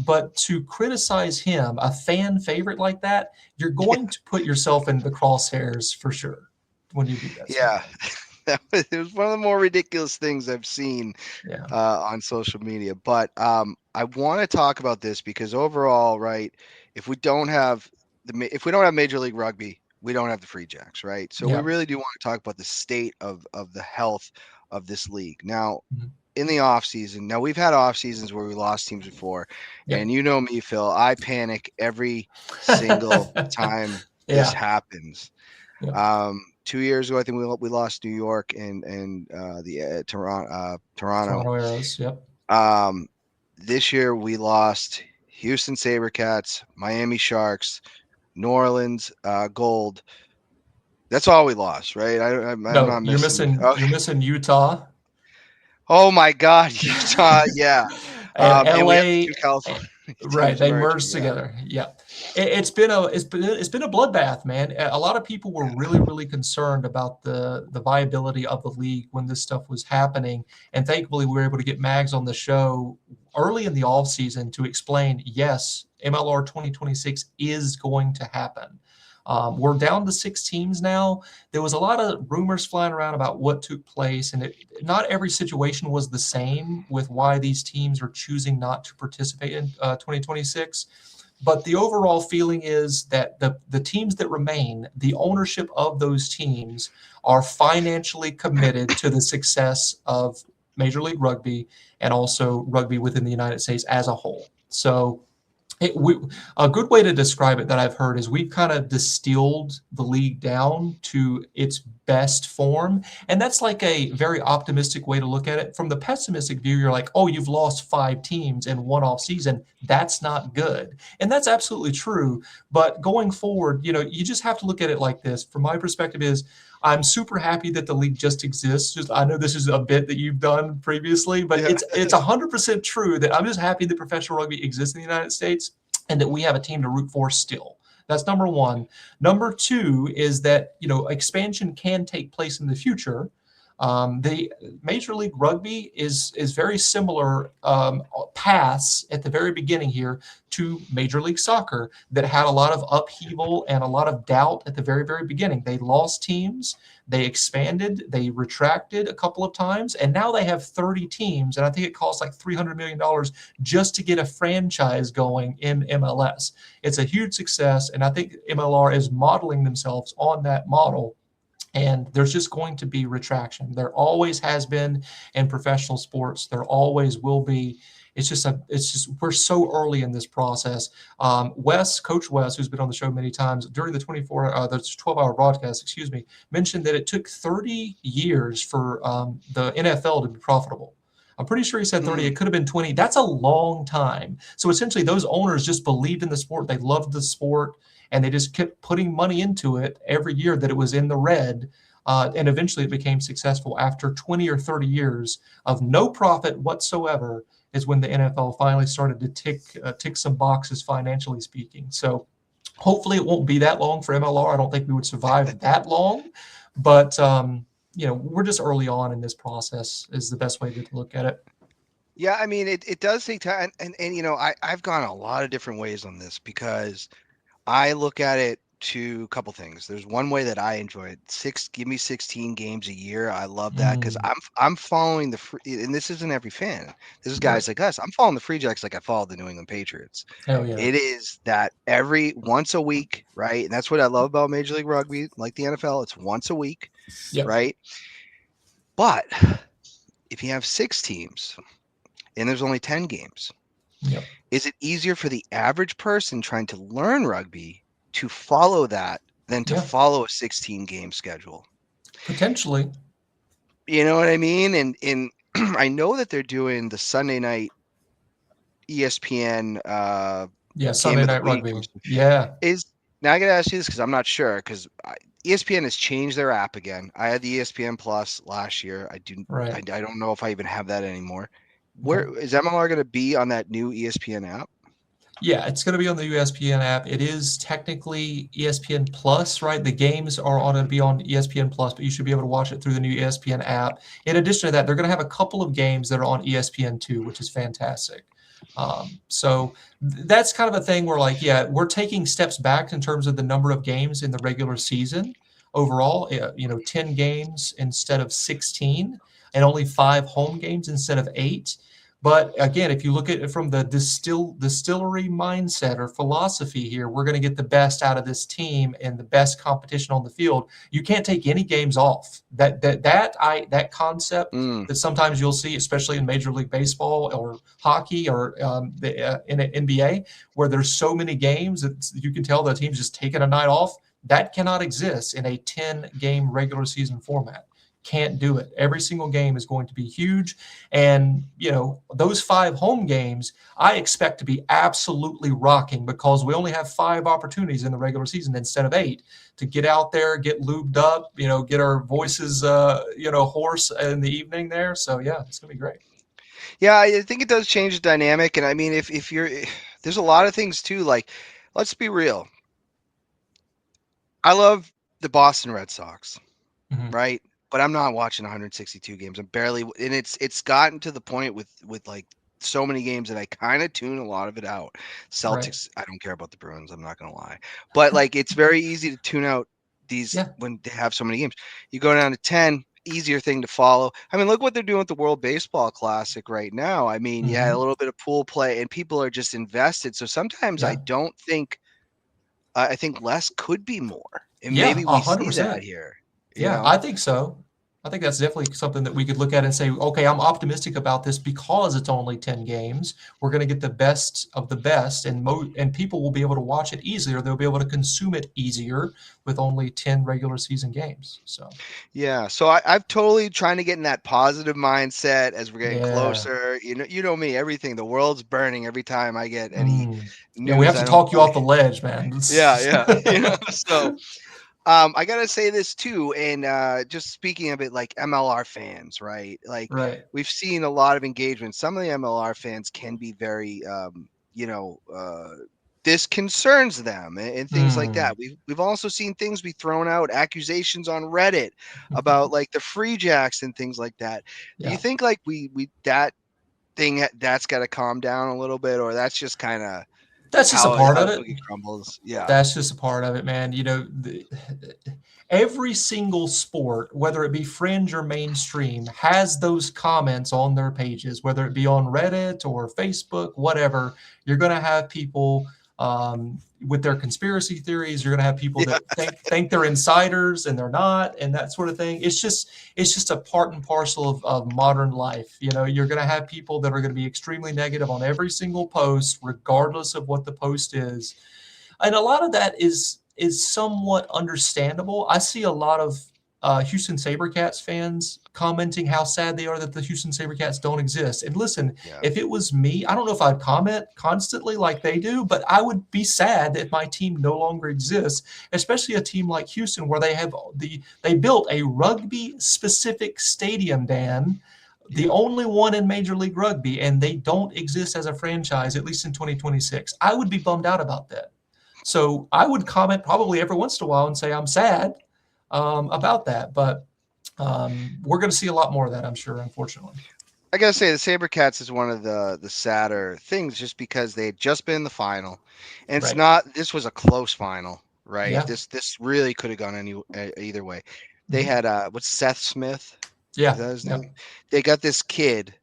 But to criticize him, a fan favorite like that, you're going to put yourself in the crosshairs for sure when you do that stuff. yeah, it was one of the more ridiculous things I've seen Yeah. on social media. But I want to talk about this because overall, right, if we don't have if we don't have Major League Rugby, we don't have the Free Jacks, right? So we Yeah. really do want to talk about the state of the health of this league. Now, Mhm. in the off season. Now we've had off seasons where we lost teams before, Yep. and you know me, Phil. I panic every single time this Yeah. happens. Yep. 2 years ago, I think we lost New York and the Toronto. Toronto Arrows. Yep. This year we lost Houston SaberCats, Miami Sharks, New Orleans Gold. That's all we lost, right? I'm No, not missing. Oh, you're missing Utah oh my God, Utah, yeah. and And we have LA. two California Right, teams they merging. merged Yeah, together. Yeah, it's been a bloodbath, man. A lot of people were really concerned about the viability of the league when this stuff was happening, and thankfully we were able to get Mags on the show early in the off season to explain. Yes, MLR 2026 is going to happen. We're down to 6 teams now. There was a lot of rumors flying around about what took place, and not every situation was the same with why these teams are choosing not to participate in 2026. But the overall feeling is that the teams that remain, the ownership of those teams are financially committed to the success of Major League Rugby and also rugby within the United States as a whole. So a good way to describe it that I've heard is we've kind of distilled the league down to its best form. And that's like a very optimistic way to look at it. From the pessimistic view, you're like, oh, you've lost 5 teams in one off season. That's not good. And that's absolutely true. But going forward, you just have to look at it like this. From my perspective is I'm super happy that the league just exists. Just I know this is a bit that you've done previously, but yeah. it's 100% true that I'm just happy that professional rugby exists in the United States and that we have a team to root for still. That's number one. Number two is that expansion can take place in the future. The Major League Rugby is very similar paths at the very beginning here to Major League Soccer that had a lot of upheaval and a lot of doubt at the very beginning. They lost teams, they expanded, they retracted a couple of times, and now they have 30 teams, and I think it costs like $300 million just to get a franchise going in MLS. It's a huge success, and I think MLR is modeling themselves on that model. And there's just going to be retraction. There always has been in professional sports. There always will be. It's just we're so early in this process. Coach Wes, who's been on the show many times during the 12-hour broadcast, mentioned that it took 30 years for the NFL to be profitable. I'm pretty sure he said 30. It could have been 20. That's a long time. So essentially, those owners just believed in the sport. They loved the sport, and they just kept putting money into it every year that it was in the red. And eventually, it became successful. After 20 or 30 years of no profit whatsoever, is when the NFL finally started to tick some boxes financially speaking. So hopefully, it won't be that long for MLR. I don't think we would survive that long, but we're just early on in this process is the best way to look at it. Yeah, I mean, it does take time, and I've gone a lot of different ways on this because I look at it to a couple things. There's one way that I enjoy it. Give me 16 games a year. I love that because I'm following and this isn't every fan. This is guys like us. I'm following the Free Jacks like I followed the New England Patriots. Oh yeah. It is that once a week, right? And that's what I love about Major League Rugby, like the NFL. It's once a week, right? But if you have 6 teams and there's only 10 games, is it easier for the average person trying to learn rugby to follow that than to follow a 16-game schedule? Potentially. You know what I mean? And I know that they're doing the Sunday night ESPN Sunday night rugby. Yeah. Now I got to ask you this because I'm not sure because ESPN has changed their app again. I had the ESPN Plus last year. I don't know if I even have that anymore. Where is MLR going to be on that new ESPN app? Yeah, it's going to be on the ESPN app. It is technically ESPN Plus, right? The games are going to be on ESPN Plus, but you should be able to watch it through the new ESPN app. In addition to that, they're going to have a couple of games that are on ESPN2, which is fantastic. So that's kind of a thing where we're taking steps back in terms of the number of games in the regular season overall, 10 games instead of 16 and only 5 home games instead of 8. But again, if you look at it from the distillery mindset or philosophy here, we're going to get the best out of this team and the best competition on the field. You can't take any games off. That concept Mm. that sometimes you'll see, especially in Major League Baseball or hockey or in an NBA, where there's so many games that you can tell the team's just taking a night off. That cannot exist in a 10-game regular season format. Can't do it. Every single game is going to be huge. And, those 5 home games, I expect to be absolutely rocking because we only have 5 opportunities in the regular season instead of 8 to get out there, get lubed up, get our voices, hoarse in the evening there. So, yeah, it's going to be great. Yeah, I think it does change the dynamic. And I mean, if you're, there's a lot of things too. Like, let's be real. I love the Boston Red Sox, Mhm. right? But I'm not watching 162 games. I'm barely, and it's gotten to the point with like so many games that I kind of tune a lot of it out. Right. Celtics, I don't care about the Bruins. I'm not gonna lie, but like it's very easy to tune out these Yeah. when they have so many games. You go down to 10, easier thing to follow. I mean, look what they're doing with the World Baseball Classic right now. I mean, you had a Mhm. little bit of pool play, and people are just invested. So sometimes I Yeah. don't think I think less could be more, and Yeah, maybe we see that 100%. here. You Yeah, know. I think so. I think that's definitely something that we could look at and say, okay, I'm optimistic about this because it's only 10 games. We're going to get the best of the best, and people will be able to watch it easier. They'll be able to consume it easier with only 10 regular season games. So, Yeah, so I've totally trying to get in that positive mindset as we're getting yeah. closer. You know me, everything. The world's burning every time I get any Yeah, we news. have to I don't talk you really. off the ledge, man. Yeah, yeah. So I gotta say this too, and just speaking of it, like MLR fans, right? Like Right. we've seen a lot of engagement. Some of the MLR fans can be very, this concerns them and things like Mm. that. We've also seen things be thrown out, accusations on Reddit about like the Free Jacks and things like that. Do you Yeah. think like we that thing that's got to calm down a little bit, or that's just kind of That's just a part how of the it. cookie crumbles? Yeah, That's just a part of it, man. Every single sport, whether it be fringe or mainstream, has those comments on their pages, whether it be on Reddit or Facebook, whatever. You're going to have people with their conspiracy theories. You're going to have people yeah, that think they're insiders and they're not, and that sort of thing. It's just a part and parcel of modern life. You're going to have people that are going to be extremely negative on every single post, regardless of what the post is, and a lot of that is somewhat understandable. I see a lot of Houston SaberCats fans commenting how sad they are that the Houston SaberCats don't exist. And listen, yeah, if it was me, I don't know if I'd comment constantly like they do, but I would be sad that my team no longer exists, especially a team like Houston where they built a rugby specific stadium, Dan, the yeah. only one in Major League Rugby, and they don't exist as a franchise, at least in 2026. I would be bummed out about that. So I would comment probably every once in a while and say I'm sad about that, but we're going to see a lot more of that, I'm sure, unfortunately. I gotta say, the SaberCats is one of the sadder things, just because they had just been in the final, and it's Right. not. This was a close final, right? Yeah. This really could have gone either way. They Mhm. had what's Seth Smith? Is Yeah. that his Yeah. name? They got this kid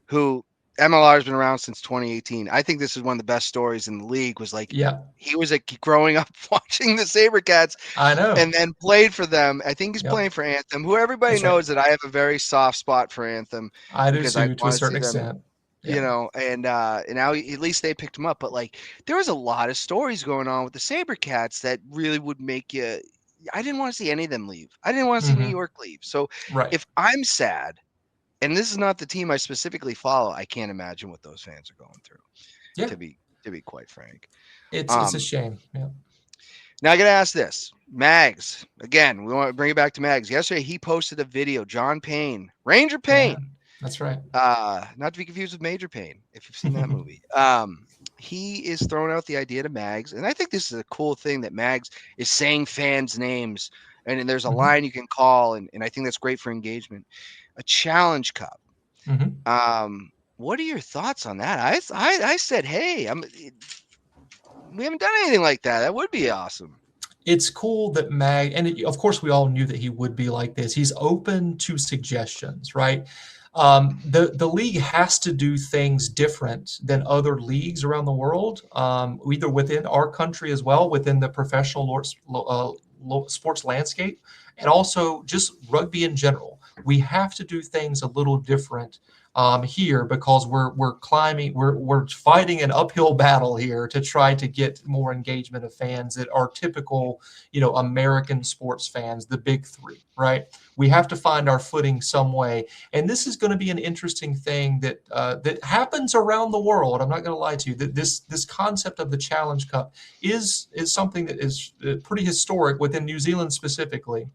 who MLR has been around since 2018. I think this is one of the best stories in the league. Was like Yeah. he was like growing up watching the SaberCats I know. and then played for them. I think he's Yep. playing for Anthem, who everybody That's right. knows that I have a very soft spot for Anthem I do because I too, to a want to certain see them, extent. Yeah. and now at least they picked him up. But like there was a lot of stories going on with the SaberCats that really would make you. I didn't want to see any of them leave. I didn't want to see New Hmm. York leave. So Right. if I'm sad, and this is not the team I specifically follow, I can't imagine what those fans are going through. Yeah. To be quite frank. It's a Um, shame. Yeah. Now I gotta ask this. Mags. Again, we want to bring it back to Mags. Yesterday he posted a video, John Payne, Ranger Yeah. Payne. That's right. Not to be confused with Major Payne, if you've seen that movie. He is throwing out the idea to Mags, and I think this is a cool thing that Mags is saying fans' names, and there's a Hmm. line you can call, and I think that's great for engagement. A challenge cup. Hmm. What are your thoughts on that? I said, hey, we haven't done anything like that. That would be awesome. It's cool that of course, we all knew that he would be like this. He's open to suggestions, right? The league has to do things different than other leagues around the world, either within our country as well, within the professional sports landscape, and also just rugby in general. We have to do things a little different here because we're fighting an uphill battle here to try to get more engagement of fans that are typical, American sports fans, the big three, right? We have to find our footing some way, and this is going to be an interesting thing that happens around the world. I'm not going to lie to you that this concept of the Challenge Cup is something that is pretty historic within New Zealand specifically.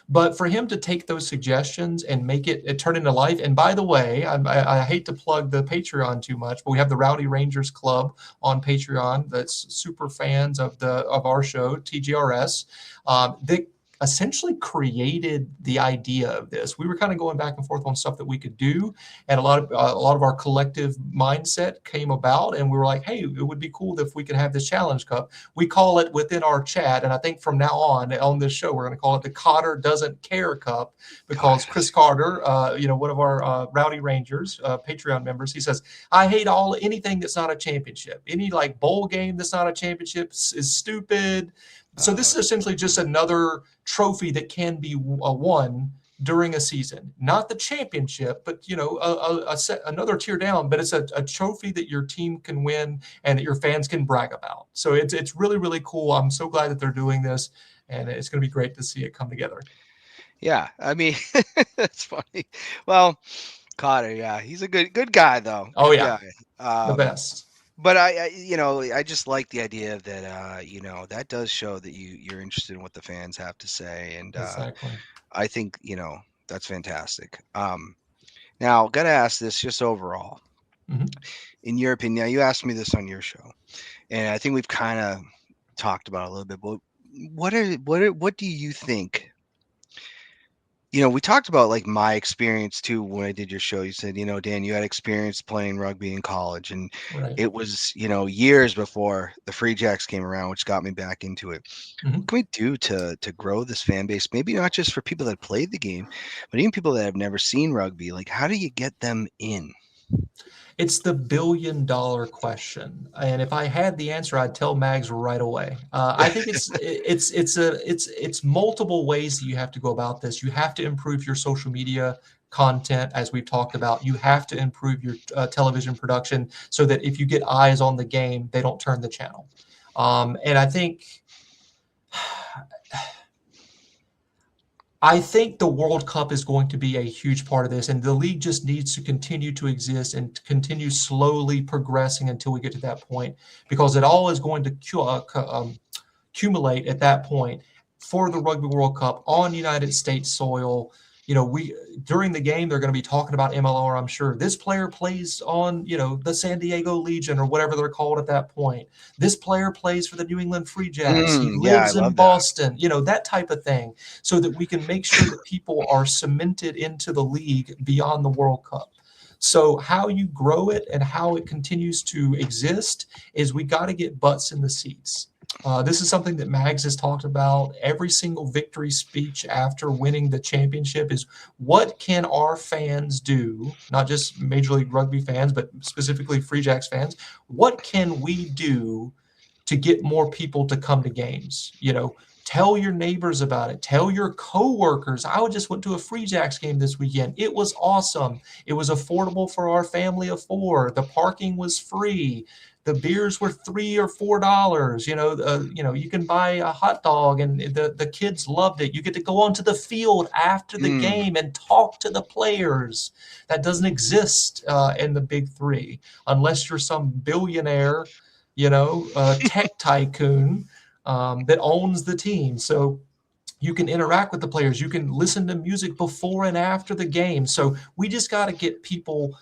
But for him to take those suggestions and make it turn into life. And by the way, I hate to plug the Patreon too much, but we have the Rowdy Rangers Club on Patreon that's super fans of our show TGRS. That essentially created the idea of this. We were kind of going back and forth on stuff that we could do, and a lot of our collective mindset came about, and we were like, hey, it would be cool if we could have this Challenge Cup. We call it within our chat, and I think from now on this show we're going to call it the Cotter Doesn't Care Cup, because Chris Carter, one of our Rowdy Rangers Patreon members, he says, I hate anything that's not a championship. Any like bowl game that's not a championship is stupid. So this is essentially just another trophy that can be won during a season, not the championship, but another tier down. But it's a trophy that your team can win and that your fans can brag about. So it's really, really cool. I'm so glad that they're doing this, and it's going to be great to see it come together. Yeah, I mean, that's funny. Well, Cotter, yeah, he's a good guy though. Oh Good yeah, guy. the best. But I just like the idea that that does show that you're interested in what the fans have to say, and Exactly. I think that's fantastic. Now, gotta ask this just overall, in your opinion. Now, you asked me this on your show, and I think we've kind of talked about it a little bit. But what do you think? We talked about like my experience too when I did your show. You said, Dan, you had experience playing rugby in college, and Right. it was, years before the Free Jacks came around, which got me back into it. What can we do to grow this fan base? Maybe not just for people that played the game, but even people that have never seen rugby. Like, how do you get them in? It's the $1 billion question, and if I had the answer, I'd tell Mags right away. I think it's multiple ways that you have to go about this. You have to improve your social media content, as we've talked about. You have to improve your television production so that if you get eyes on the game, they don't turn the channel. And I think the World Cup is going to be a huge part of this, and the league just needs to continue to exist and continue slowly progressing until we get to that point, because it all is going to accumulate at that point for the Rugby World Cup on United States soil. During the game, they're going to be talking about MLR, I'm sure. This player plays on, the San Diego Legion or whatever they're called at that point. This player plays for the New England Free Jacks. He Yeah, I lives in love that. Boston, that type of thing, so that we can make sure that people are cemented into the league beyond the World Cup. So how you grow it and how it continues to exist is we got to get butts in the seats. This is something that Mags has talked about. Every single victory speech after winning the championship is, what can our fans do, not just Major League Rugby fans, but specifically Free Jacks fans, what can we do to get more people to come to games? Tell your neighbors about it. Tell your coworkers. I just went to a Free Jacks game this weekend. It was awesome. It was affordable for our family of 4. The parking was free. The beers were $3 or $4. You can buy a hot dog, and the kids loved it. You get to go onto the field after the game and talk to the players. That doesn't exist in the big three, unless you're some billionaire, tech tycoon that owns the team. So you can interact with the players. You can listen to music before and after the game. So we just got to get people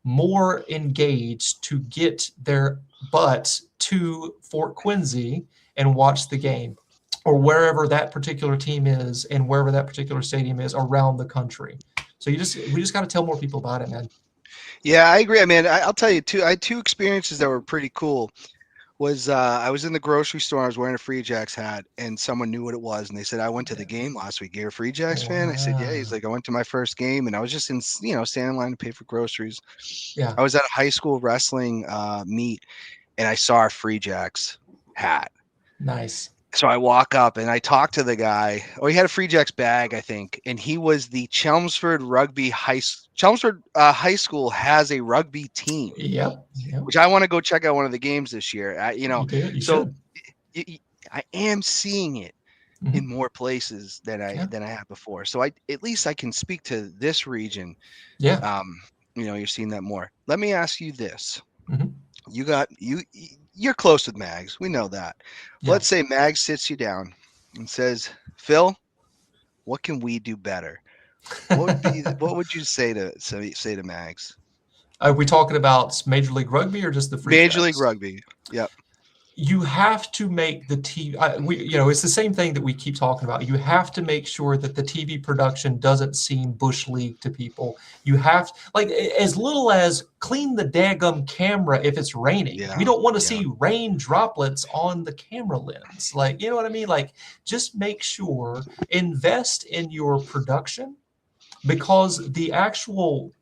more engaged to get their butts to Fort Quincy and watch the game, or wherever that particular team is and wherever that particular stadium is around the country. So we just got to tell more people about it, man. Yeah, I agree. I mean, I'll tell you too. I had 2 experiences that were pretty cool. was I was in the grocery store. I was wearing a Free Jacks hat, and someone knew what it was, and they said, "I went to the game last week. You're a Free Jacks fan?" I said, "Yeah." He's Wow. like, "I went to my first game, and I was just in, standing in line to pay for groceries. Yeah. I was at a high school wrestling meet, and I saw a Free Jacks hat. Nice. So I walk up and I talk to the guy. Oh, he had a Free Jacks bag, I think, and he was the Chelmsford High School has a rugby team, Yep. Yep. which I want to go check out one of the games this year. You do. You So should. y- y- I am seeing it in Hmm. more places Yeah. than I have before. So I at least I can speak to this region. Yeah. Um, you're seeing that more. Let me ask you this: Hmm. you're close with Mags. We know that. Yeah. Let's say Mags sits you down and says, "Phil, what can we do better?" What would you say to Mags? Are we talking about Major League Rugby or just the Free Major League Jacks? Rugby. Yep. You have to make the TV. It's the same thing that we keep talking about. You have to make sure that the TV production doesn't seem bush league to people. You have like as little as clean the daggum camera if it's raining. We Yeah. don't want to Yeah. see rain droplets on the camera lens. Like, you know what I mean? Like, just make sure invest in your production because the actual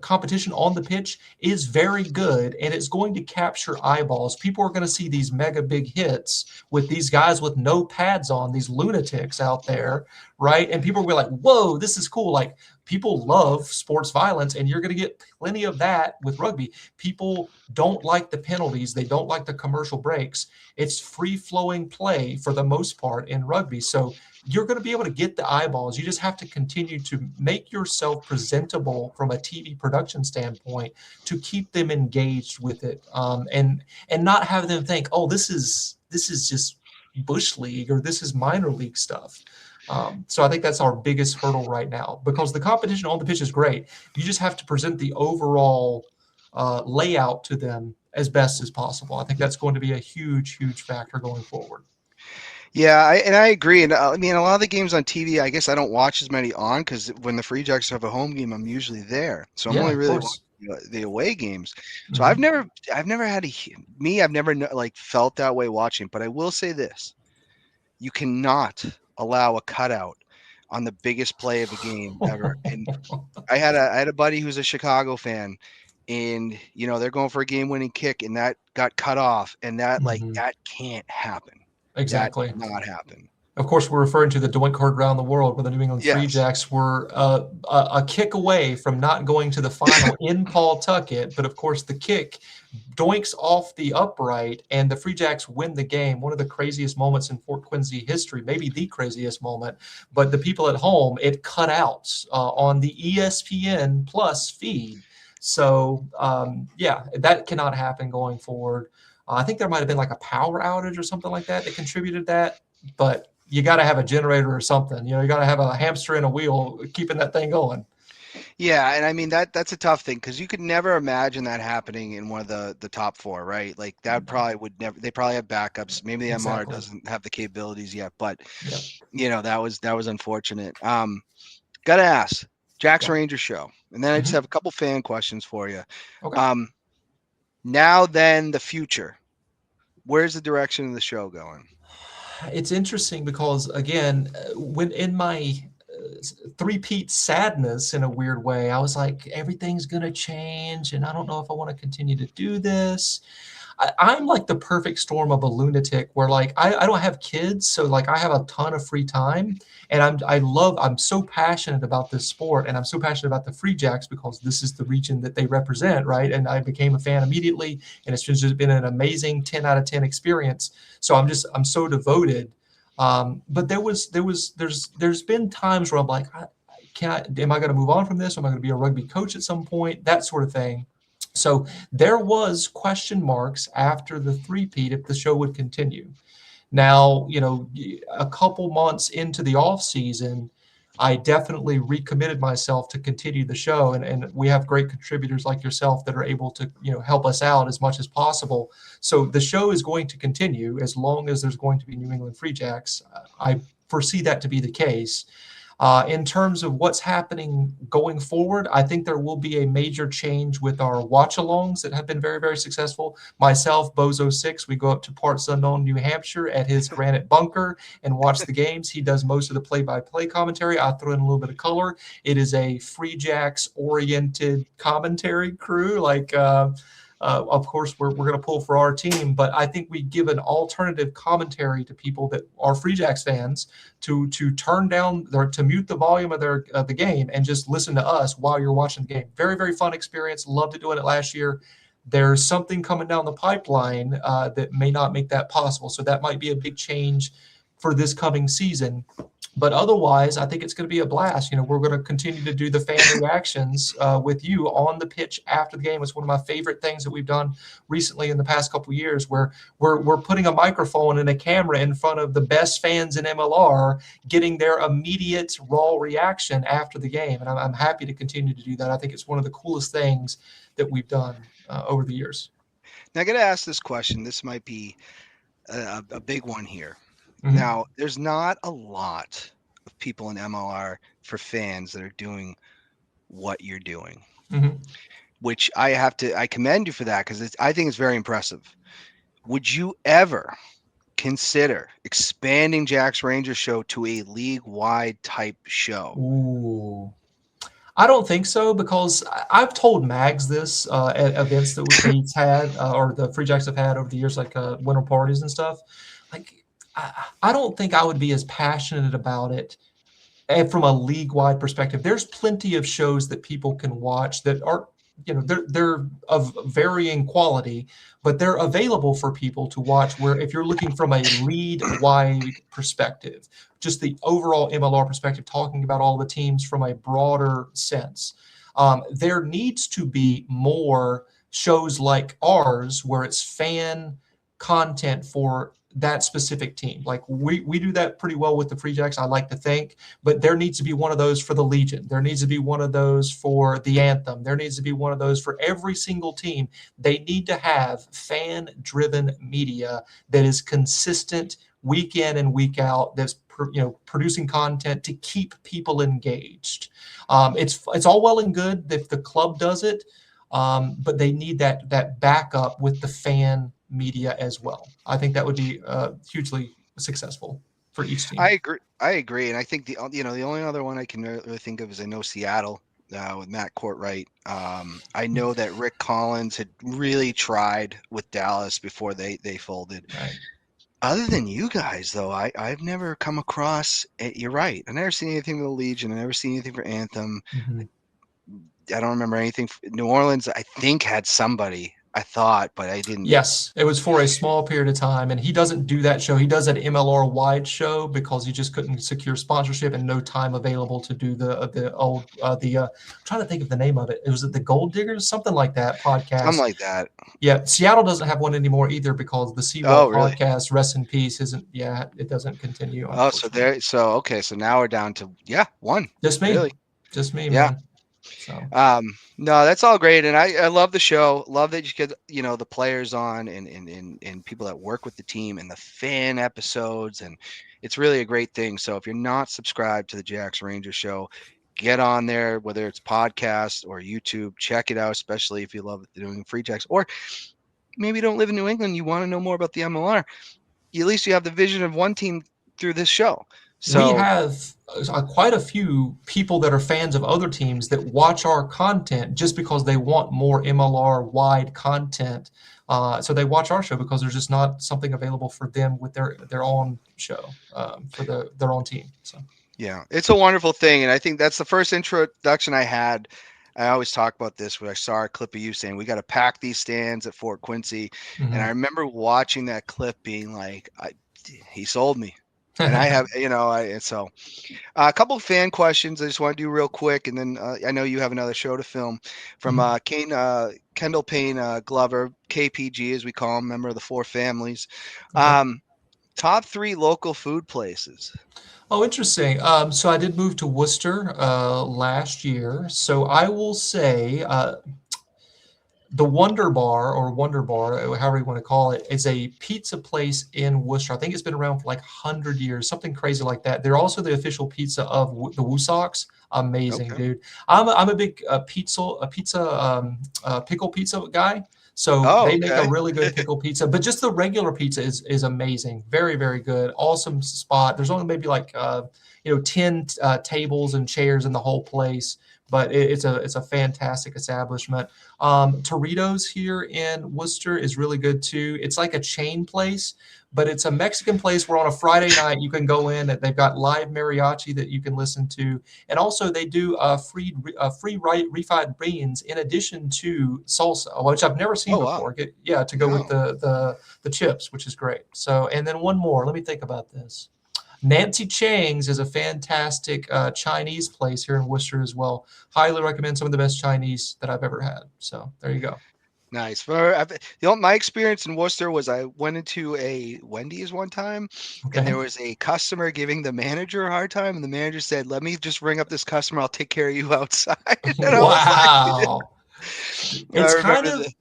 competition on the pitch is very good and it's going to capture eyeballs. People are going to see these mega big hits with these guys with no pads on, these lunatics out there, right? And people will be like, whoa, this is cool. Like, people love sports violence, and you're going to get plenty of that with rugby. People don't like the penalties, they don't like the commercial breaks. It's free flowing play for the most part in rugby. So you're going to be able to get the eyeballs. You just have to continue to make yourself presentable from a TV production standpoint to keep them engaged with it, and not have them think, oh, this is just bush league or this is minor league stuff. So I think that's our biggest hurdle right now, because the competition on the pitch is great. You just have to present the overall layout to them as best as possible. I think that's going to be a huge, huge factor going forward. Yeah, I agree. And I mean, a lot of the games on TV, I guess I don't watch as many on because when the Free Jacks have a home game, I'm usually there. So I'm Yeah, only of really course. watching the away games. So Hmm. I've never had I've never like felt that way watching. But I will say this: you cannot allow a cutout on the biggest play of a game ever. And I had a buddy who's a Chicago fan, and they're going for a game-winning kick, and that got cut off, and Hmm. that can't happen. That Exactly. cannot happen. Of course, we're referring to the doink heard around the world, where the New England Free Yes. Jacks were a kick away from not going to the final in Pawtucket. But of course, the kick doinks off the upright, and the Free Jacks win the game. One of the craziest moments in Fort Quincy history, maybe the craziest moment. But the people at home, it cut out on the ESPN Plus feed. So, yeah, that cannot happen going forward. I think there might have been like a power outage or something like that that contributed to that. But you got to have a generator or something. You got to have a hamster in a wheel keeping that thing going. Yeah, and I mean that's a tough thing because you could never imagine that happening in one of the top four, right? Like that No, probably would never. They probably have backups. Maybe the MR exactly. doesn't have the capabilities yet, but Yep. that was unfortunate. Gotta ask Jack's Yeah. Ranger show, and then I just Hmm. have a couple fan questions for you. Okay. Um, Now then, the future. Where's the direction of the show going? It's interesting because, again, when in my three-peat sadness in a weird way, I was like, everything's going to change, and I don't know if I want to continue to do this. I'm like the perfect storm of a lunatic where like I don't have kids, so like I have a ton of free time, and I'm so passionate about this sport, and I'm so passionate about the Free Jacks because this is the region that they represent, right? And I became a fan immediately, and it's just been an amazing 10 out of 10 experience. So I'm so devoted. But there's been times where I'm like, am I going to move on from this? Am I going to be a rugby coach at some point? That sort of thing. So there was question marks after the three-peat if the show would continue. Now, a couple months into the off season, I definitely recommitted myself to continue the show, and we have great contributors like yourself that are able to help us out as much as possible. So the show is going to continue as long as there's going to be New England Free Jacks. I foresee that to be the case. In terms of what's happening going forward, I think there will be a major change with our watch-alongs that have been very, very successful. Myself, Bozo6, we go up to Parts Unknown, New Hampshire at his granite bunker and watch the games. He does most of the play-by-play commentary. I throw in a little bit of color. It is a Free Jacks-oriented commentary crew, of course, we're going to pull for our team, but I think we give an alternative commentary to people that are Free Jacks fans to turn down or to mute the volume of the game and just listen to us while you're watching the game. Very, very fun experience. Loved doing it last year. There's something coming down the pipeline that may not make that possible, so that might be a big change for this coming season. But otherwise, I think it's going to be a blast. We're going to continue to do the fan reactions with you on the pitch after the game. It's one of my favorite things that we've done recently in the past couple of years, where we're putting a microphone and a camera in front of the best fans in MLR, getting their immediate raw reaction after the game. And I'm happy to continue to do that. I think it's one of the coolest things that we've done over the years. Now, I got to ask this question. This might be a big one here. Mhm. Now, there's not a lot of people in MLR for fans that are doing what you're doing, Mhm. which I commend you for that because I think it's very impressive. Would you ever consider expanding Jack's Ranger Show to a league-wide type show? Ooh. I don't think so, because I've told Mags this at events that he's had or the Free Jacks have had over the years, like winter parties and stuff. Like, I don't think I would be as passionate about it from a league-wide perspective. There's plenty of shows that people can watch that are, they're of varying quality, but they're available for people to watch. Where if you're looking from a league-wide perspective, just the overall MLR perspective, talking about all the teams from a broader sense, there needs to be more shows like ours where it's fan content for that specific team. Like we do that pretty well with the Free Jacks, I like to think, but there needs to be one of those for the Legion. There needs to be one of those for the Anthem. There needs to be one of those for every single team. They need to have fan-driven media that is consistent week in and week out, that's producing content to keep people engaged. It's all well and good if the club does it, but they need that backup with the fan media as well. I think that would be hugely successful for each team. I agree, and I think the only other one I can really think of is I know Seattle with Matt Courtwright. I know that Rick Collins had really tried with Dallas before they folded. Right. Other than you guys, though, I've never come across. You're right. I never seen anything for the Legion. I never seen anything for Anthem. Mhm. I don't remember anything. New Orleans, I think, had somebody. I thought, but I didn't. Yes, it was for a small period of time, and he doesn't do that show. He does an MLR wide show because he just couldn't secure sponsorship and no time available to do I'm trying to think of the name of it. It was the Gold Diggers, something like that podcast. Something like that. Yeah, Seattle doesn't have one anymore either because the Seawall really? podcast, rest in peace, isn't. Yeah, it doesn't continue. Oh, so okay, so now we're down to one. Just me. Really? Just me, Yeah. man. So. No, that's all great, and I love the show. Love that you get the players on and people that work with the team and the fan episodes, and it's really a great thing. So if you're not subscribed to the Jack's Ranger Show, get on there, whether it's podcast or YouTube. Check it out, especially if you love doing Free Jacks, or maybe you don't live in New England, you want to know more about the MLR. At least you have the vision of one team through this show. So we have quite a few people that are fans of other teams that watch our content just because they want more MLR wide content. So they watch our show because there's just not something available for them with their own show for their own team. So yeah, it's a wonderful thing, and I think that's the first introduction I had. I always talk about this when I saw a clip of you saying we got to pack these stands at Fort Quincy, and I remember watching that clip being like, he sold me. And I have, so a couple of fan questions I just want to do real quick. And then I know you have another show to film from Kendall Payne Glover, KPG, as we call him, member of the Four Families. Okay. Top 3 local food places. Oh, interesting. So I did move to Worcester last year. So I will say the Wonder Bar, however you want to call it, is a pizza place in Worcester. I think it's been around for like 100 years, something crazy like that. They're also the official pizza of the Woo Sox. Amazing, Okay. dude. I'm a big pickle pizza guy. So Oh, they make a okay. really good pickle pizza, but just the regular pizza is amazing. Very, very good. Awesome spot. There's only maybe like 10 tables and chairs in the whole place, but it's a fantastic establishment. Torritos here in Worcester is really good too. It's like a chain place, but it's a Mexican place where on a Friday night you can go in and they've got live mariachi that you can listen to, and also they do free refried beans in addition to salsa, which I've never seen Oh, wow. before. To go with No. the chips, which is great. So, and then one more. Let me think about this. Nancy Chang's is a fantastic Chinese place here in Worcester as well. Highly recommend, some of the best Chinese that I've ever had. So there you go. Nice. My experience in Worcester was I went into a Wendy's one time, and Okay. there was a customer giving the manager a hard time, and the manager said, "Let me just ring up this customer. I'll take care of you outside." And I was like, Wow. I It's kind remember of the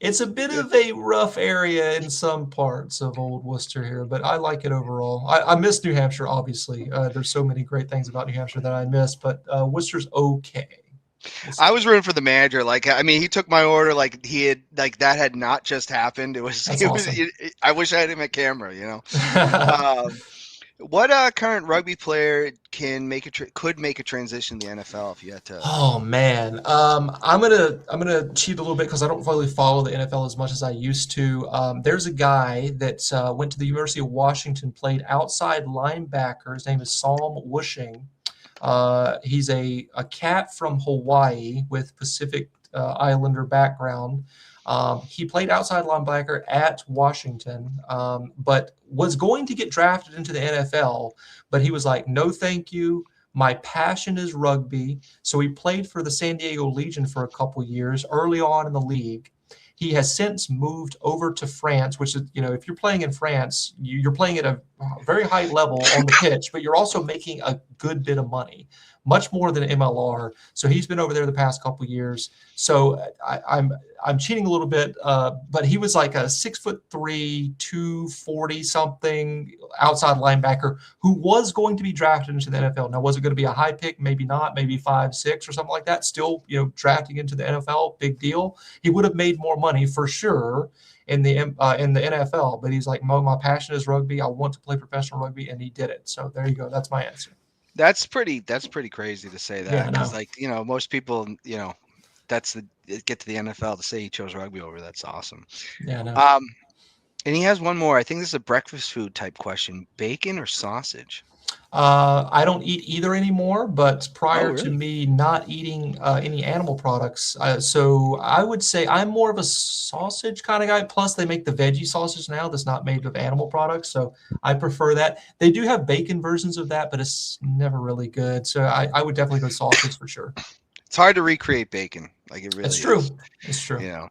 it's a bit yeah. of a rough area in some parts of Old Worcester here, but I like it overall. I miss New Hampshire, obviously. There's so many great things about New Hampshire that I miss, but Worcester's okay. We'll I say. was rooting for the manager. Like, I mean, he took my order like he had like that had not just happened. It was That's it was. awesome. I wish I had him at camera. Um, what current rugby player can make could make a transition to the NFL if you had to? Oh man, I'm gonna cheat a little bit because I don't really follow the NFL as much as I used to. There's a guy that went to the University of Washington, played outside linebacker. His name is Psalm Wushing. He's a cat from Hawaii with Pacific Islander background. He played outside linebacker at Washington, but was going to get drafted into the NFL, but he was like, no, thank you. My passion is rugby. So he played for the San Diego Legion for a couple years early on in the league. He has since moved over to France, which is, if you're playing in France, you're playing at a very high level on the pitch, but you're also making a good bit of money, much more than MLR. So he's been over there the past couple years. So I'm cheating a little bit, but he was like a 6'3", 240 something outside linebacker who was going to be drafted into the NFL. Now, was it going to be a high pick? Maybe not. Maybe 5'6" or something like that. Still, drafting into the NFL, big deal. He would have made more money for sure in the NFL. But he's like, Mo, my passion is rugby. I want to play professional rugby, and he did it. So there you go. That's my answer. That's pretty crazy to say Yeah, that I because know. most people that's the get to the NFL to say he chose rugby over. That's awesome. Yeah, I know. And he has one more. I think this is a breakfast food type question: bacon or sausage? I don't eat either anymore, but Oh, prior to really? me not eating any animal products, so I would say I'm more of a sausage kind of guy. Plus, they make the veggie sausage now that's not made of animal products, so I prefer that. They do have bacon versions of that, but it's never really good. So I would definitely go sausage for sure. It's hard to recreate bacon. Like it It's really is. true. It's true. You know.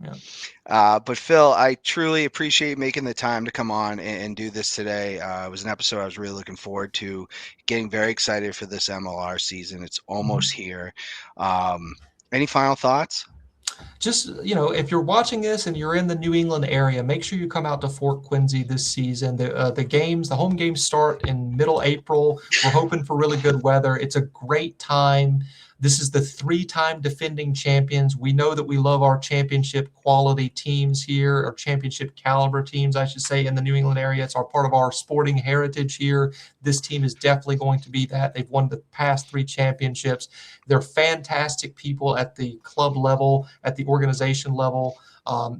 Yeah. But Phil, I truly appreciate making the time to come on and do this today. It was an episode I was really looking forward to. Getting very excited for this MLR season. It's almost Mhm. here. Um, any final thoughts? Just, if you're watching this and you're in the New England area, make sure you come out to Fort Quincy this season. The home games start in middle April. We're hoping for really good weather. It's a great time. This is the 3-time defending champions. We know that we love our championship quality teams here, or championship caliber teams, I should say, in the New England area. It's our part of our sporting heritage here. This team is definitely going to be that. They've won the past 3 championships. They're fantastic people at the club level, at the organization level.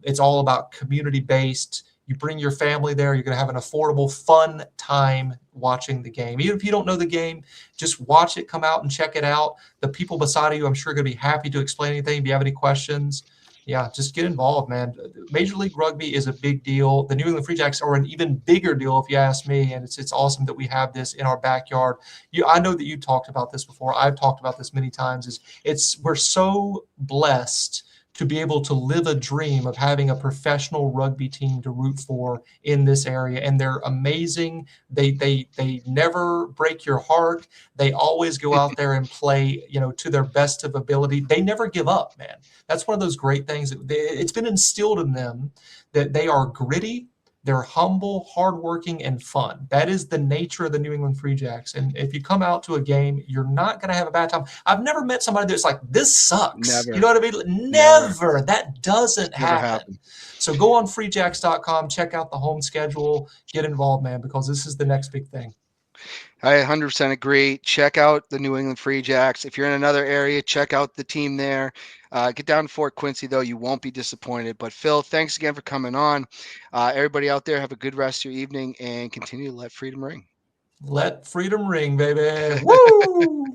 It's all about community based. You bring your family there, you're going to have an affordable, fun time watching the game. Even if you don't know the game, just watch it, come out and check it out. The people beside you, I'm sure, are going to be happy to explain anything. If you have any questions, yeah, just get involved, man. Major League Rugby is a big deal. The New England Free Jacks are an even bigger deal, if you ask me. And it's awesome that we have this in our backyard. I know that you talked about this before. I've talked about this many times. We're so blessed to be able to live a dream of having a professional rugby team to root for in this area. And they're amazing. They never break your heart. They always go out there and play, to their best of ability. They never give up, man. That's one of those great things. It's been instilled in them that they are gritty, they're humble, hardworking, and fun. That is the nature of the New England Free Jacks. And if you come out to a game, you're not going to have a bad time. I've never met somebody that's like, this sucks. Never. You know what I mean? Never. That doesn't Never happen. happened. So go on freejacks.com, check out the home schedule, get involved, man, because this is the next big thing. I 100% agree. Check out the New England Free Jacks. If you're in another area, check out the team there. Get down to Fort Quincy, though. You won't be disappointed. But, Phil, thanks again for coming on. Everybody out there, have a good rest of your evening and continue to let freedom ring. Let freedom ring, baby. Woo!